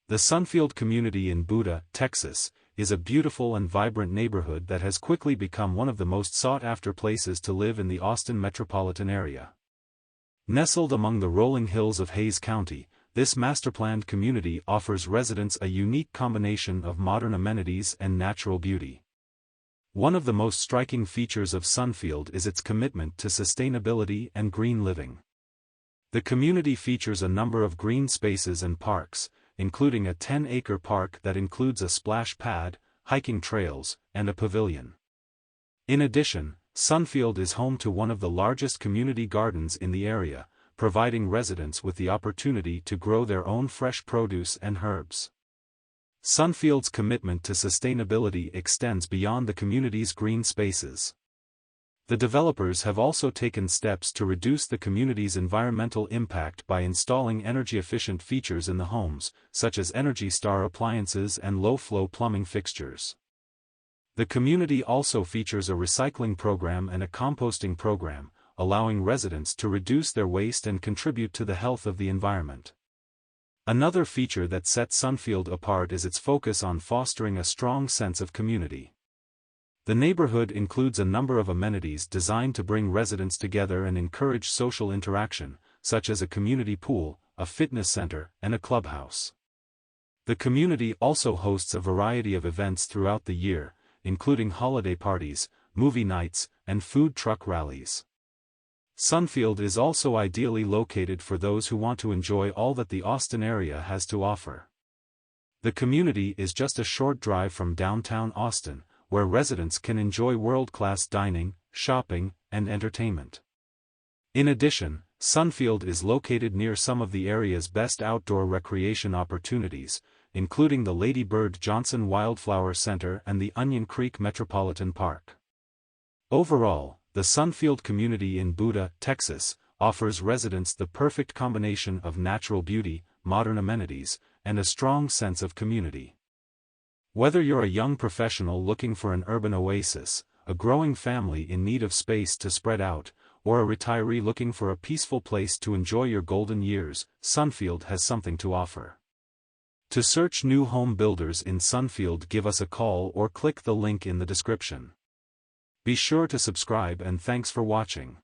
The Sunfield Community in Buda, Texas, is a beautiful and vibrant neighborhood that has quickly become one of the most sought-after places to live in the Austin metropolitan area. Nestled among the rolling hills of Hays County, this master-planned community offers residents a unique combination of modern amenities and natural beauty. One of the most striking features of Sunfield is its commitment to sustainability and green living. The community features a number of green spaces and parks, including a 10-acre park that includes a splash pad, hiking trails, and a pavilion. In addition, Sunfield is home to one of the largest community gardens in the area, providing residents with the opportunity to grow their own fresh produce and herbs. Sunfield's commitment to sustainability extends beyond the community's green spaces. The developers have also taken steps to reduce the community's environmental impact by installing energy-efficient features in the homes, such as Energy Star appliances and low-flow plumbing fixtures. The community also features a recycling program and a composting program, allowing residents to reduce their waste and contribute to the health of the environment. Another feature that sets Sunfield apart is its focus on fostering a strong sense of community. The neighborhood includes a number of amenities designed to bring residents together and encourage social interaction, such as a community pool, a fitness center, and a clubhouse. The community also hosts a variety of events throughout the year, including holiday parties, movie nights, and food truck rallies. Sunfield is also ideally located for those who want to enjoy all that the Austin area has to offer. The community is just a short drive from downtown Austin, where residents can enjoy world-class dining, shopping, and entertainment. In addition, Sunfield is located near some of the area's best outdoor recreation opportunities, including the Lady Bird Johnson Wildflower Center and the Onion Creek Metropolitan Park. Overall, the Sunfield Community in Buda, Texas, offers residents the perfect combination of natural beauty, modern amenities, and a strong sense of community. Whether you're a young professional looking for an urban oasis, a growing family in need of space to spread out, or a retiree looking for a peaceful place to enjoy your golden years, Sunfield has something to offer. To search new home builders in Sunfield, give us a call or click the link in the description. Be sure to subscribe and thanks for watching.